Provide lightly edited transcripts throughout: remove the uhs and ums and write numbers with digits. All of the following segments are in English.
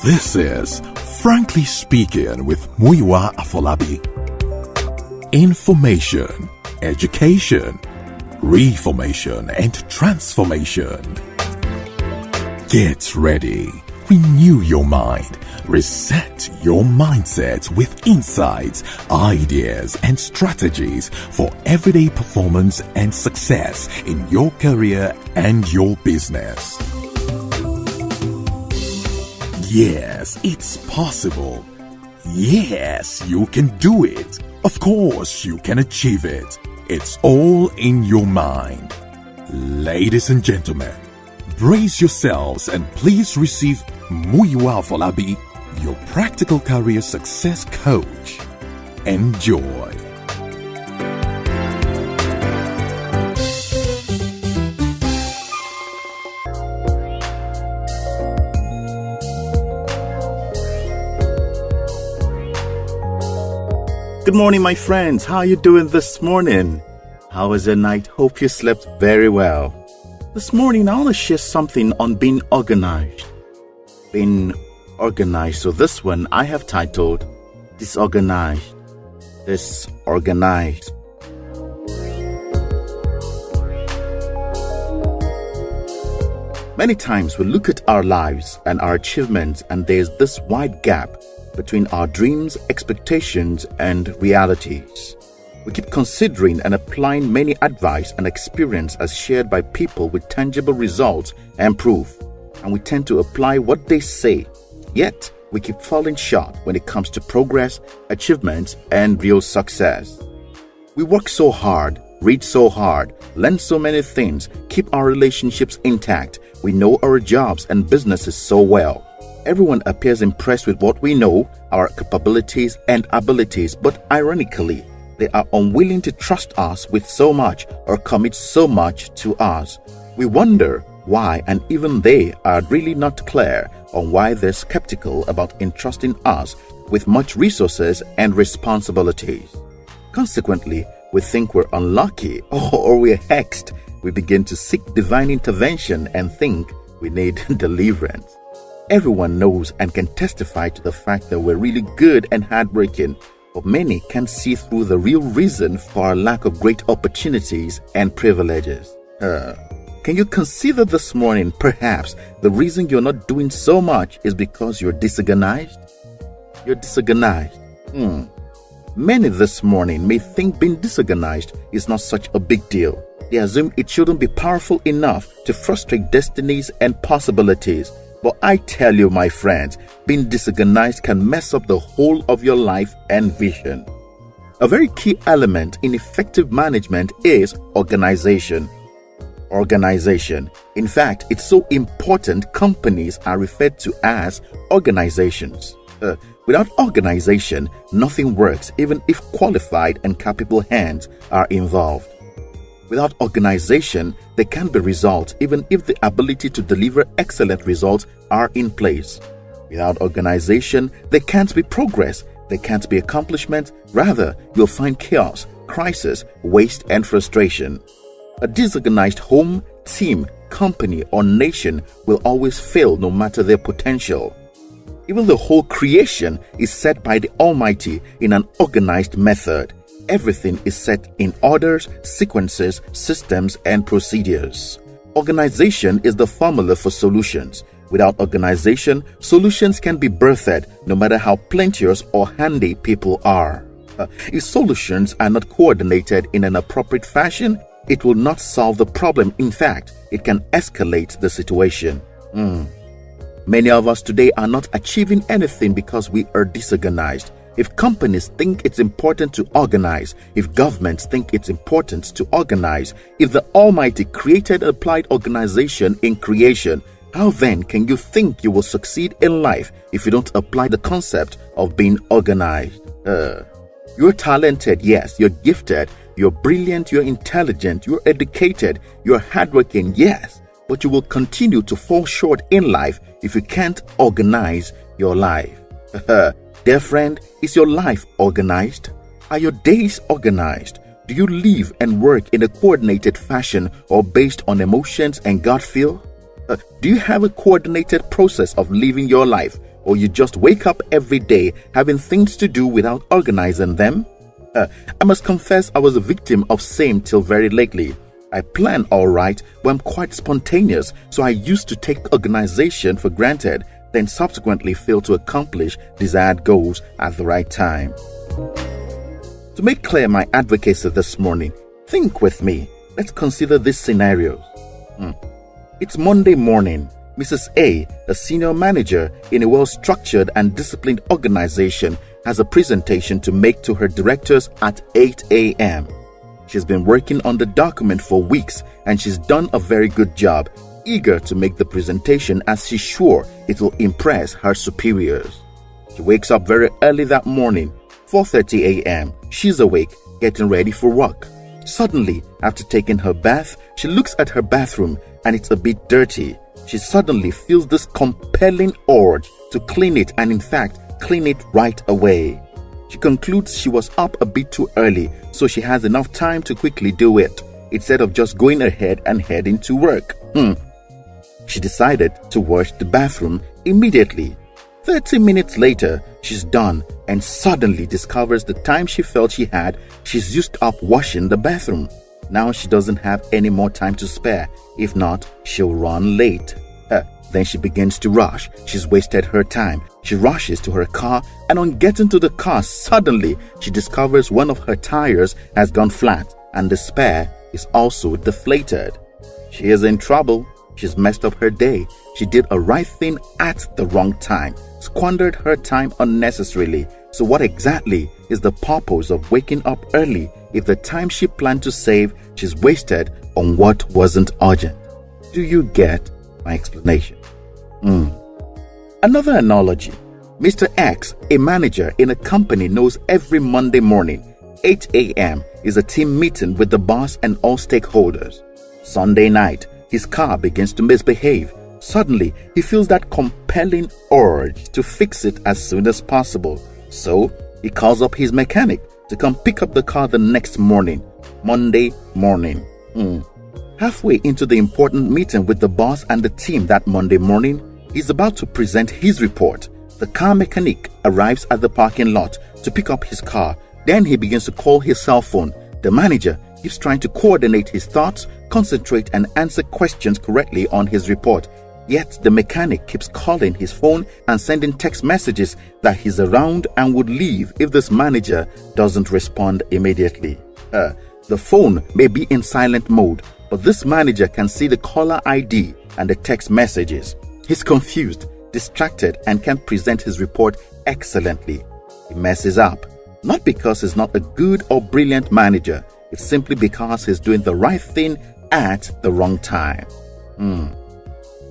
This is Frankly Speaking with Muyiwa Afolabi. Information, education, reformation and transformation. Get ready. Renew your mind. Reset your mindset with insights, ideas, and strategies for everyday performance and success in your career and your business. Yes, it's possible. Yes, you can do it. Of course, you can achieve it. It's all in your mind. Ladies and gentlemen, brace yourselves and please receive Muyiwa Afolabi, your practical career success coach. Enjoy. Good morning, my friends. How are you doing this morning? How was your night? Hope you slept very well. This morning, I want to share something on being organized. Being organized. So this one I have titled Disorganized. Disorganized. Many times we look at our lives and our achievements, and there's this wide gap between our dreams, expectations, and realities. We keep considering and applying many advice and experience as shared by people with tangible results and proof, and we tend to apply what they say. Yet, we keep falling short when it comes to progress, achievements, and real success. We work so hard, read so hard, learn so many things, keep our relationships intact. We know our jobs and businesses so well. Everyone appears impressed with what we know, our capabilities and abilities, but ironically, they are unwilling to trust us with so much or commit so much to us. We wonder why, and even they are really not clear on why they're skeptical about entrusting us with much resources and responsibilities. Consequently, we think we're unlucky or we're hexed. We begin to seek divine intervention and think we need deliverance. Everyone knows and can testify to the fact that we're really good and hardworking, but many can't see through the real reason for our lack of great opportunities and privileges. Can you consider this morning perhaps the reason you're not doing so much is because you're disorganized? You're disorganized. Many this morning may think being disorganized is not such a big deal. They assume it shouldn't be powerful enough to frustrate destinies and possibilities. But I tell you, my friends, being disorganized can mess up the whole of your life and vision. A very key element in effective management is organization. Organization. In fact, it's so important companies are referred to as organizations. Without organization, nothing works, even if qualified and capable hands are involved. Without organization, there can't be results, even if the ability to deliver excellent results are in place. Without organization, there can't be progress, there can't be accomplishment. Rather, you'll find chaos, crisis, waste, and frustration. A disorganized home, team, company, or nation will always fail no matter their potential. Even the whole creation is set by the Almighty in an organized method. Everything is set in orders, sequences, systems, and procedures. Organization is the formula for solutions. Without organization, solutions can be birthed no matter how plenteous or handy people are. If solutions are not coordinated in an appropriate fashion, it will not solve the problem. In fact, it can escalate the situation. Many of us today are not achieving anything because we are disorganized. If companies think it's important to organize, if governments think it's important to organize, if the Almighty created and applied organization in creation, how then can you think you will succeed in life if you don't apply the concept of being organized? You're talented, yes, you're gifted, you're brilliant, you're intelligent, you're educated, you're hardworking, yes, but you will continue to fall short in life if you can't organize your life. Dear friend, is your life organized? Are your days organized? Do you live and work in a coordinated fashion or based on emotions and gut feel? Do you have a coordinated process of living your life, or you just wake up every day having things to do without organizing them? I must confess I was a victim of same till very lately. I plan all right, but I'm quite spontaneous, so I used to take organization for granted, then subsequently fail to accomplish desired goals at the right time. To make clear my advocacy this morning, think with me. Let's consider this scenario. It's Monday morning. Mrs. A senior manager in a well-structured and disciplined organization, has a presentation to make to her directors at 8 a.m. She's been working on the document for weeks and she's done a very good job, eager to make the presentation as she's sure it will impress her superiors. She wakes up very early that morning, 4:30 a.m. She's awake, getting ready for work. Suddenly, after taking her bath, she looks at her bathroom and it's a bit dirty. She suddenly feels this compelling urge to clean it and in fact, clean it right away. She concludes she was up a bit too early, so she has enough time to quickly do it, instead of just going ahead and heading to work. She decided to wash the bathroom immediately. 30 minutes later, she's done and suddenly discovers the time she felt she's used up washing the bathroom. Now she doesn't have any more time to spare. If not, she'll run late. Then she begins to rush. She's wasted her time. She rushes to her car and on getting to the car, suddenly she discovers one of her tires has gone flat and the spare is also deflated. She is in trouble. She's messed up her day. She did a right thing at the wrong time, squandered her time unnecessarily. So what exactly is the purpose of waking up early if the time she planned to save she's wasted on what wasn't urgent? Do you get my explanation? Another analogy. Mr. X, a manager in a company, knows every Monday morning, 8 a.m. is a team meeting with the boss and all stakeholders. Sunday night, his car begins to misbehave. Suddenly, he feels that compelling urge to fix it as soon as possible. So, he calls up his mechanic to come pick up the car the next morning, Monday morning. Halfway into the important meeting with the boss and the team that Monday morning, he's about to present his report. The car mechanic arrives at the parking lot to pick up his car. Then he begins to call his cell phone. The manager keeps trying to coordinate his thoughts, concentrate and answer questions correctly on his report. Yet the mechanic keeps calling his phone and sending text messages that he's around and would leave if this manager doesn't respond immediately. The phone may be in silent mode, but this manager can see the caller ID and the text messages. He's confused, distracted, and can't present his report excellently. He messes up, not because he's not a good or brilliant manager. It's simply because he's doing the right thing at the wrong time.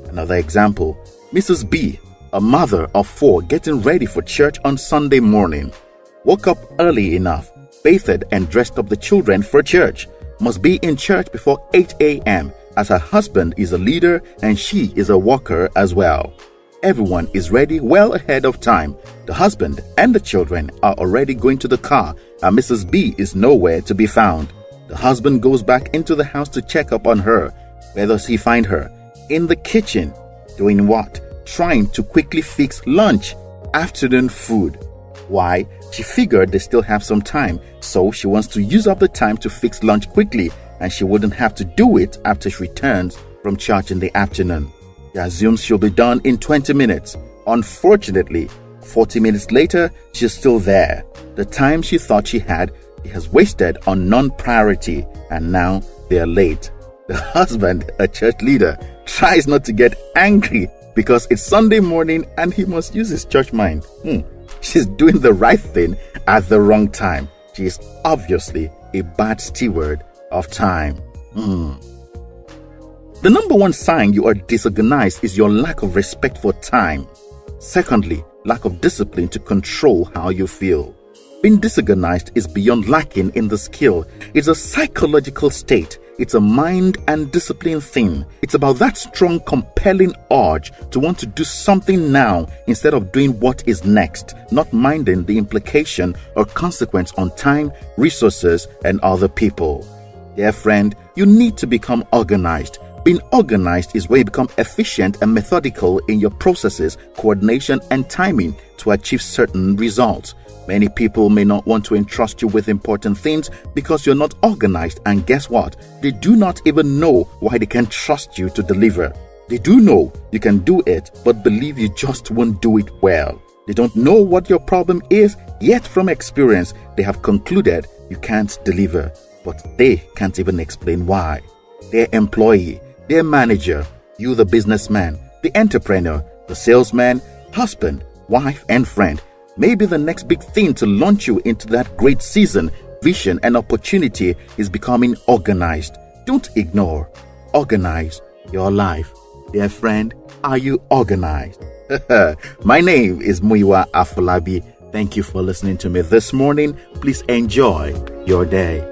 Another example. Mrs. B, a mother of 4 getting ready for church on Sunday morning, woke up early enough, bathed and dressed up the children for church. Must be in church before 8 a.m. as her husband is a leader and she is a worker as well. Everyone is ready well ahead of time. The husband and the children are already going to the car and Mrs. B is nowhere to be found. The husband goes back into the house to check up on her. Where does he find her? In the kitchen. Doing what? Trying to quickly fix lunch, afternoon food. Why? She figured they still have some time, so she wants to use up the time to fix lunch quickly and she wouldn't have to do it after she returns from church in the afternoon. She assumes she'll be done in 20 minutes. Unfortunately, 40 minutes later, she's still there. The time she thought she has wasted on non-priority and now they're late. The husband, a church leader, tries not to get angry because it's Sunday morning and he must use his church mind. She's doing the right thing at the wrong time. She is obviously a bad steward of time. The number one sign you are disorganized is your lack of respect for time. Secondly, lack of discipline to control how you feel. Being disorganized is beyond lacking in the skill. It's a psychological state. It's a mind and discipline thing. It's about that strong, compelling urge to want to do something now instead of doing what is next, not minding the implication or consequence on time, resources, and other people. Dear friend, you need to become organized. Being organized is where you become efficient and methodical in your processes, coordination, and timing to achieve certain results. Many people may not want to entrust you with important things because you're not organized, and guess what? They do not even know why they can trust you to deliver. They do know you can do it, but believe you just won't do it well. They don't know what your problem is, yet from experience, they have concluded you can't deliver, but they can't even explain why. Their employee, their manager, you the businessman, the entrepreneur, the salesman, husband, wife, and friend may be the next big thing to launch you into that great season. Vision and opportunity is becoming organized. Don't ignore. Organize your life. Dear friend, are you organized? My name is Muyiwa Afolabi. Thank you for listening to me this morning. Please enjoy your day.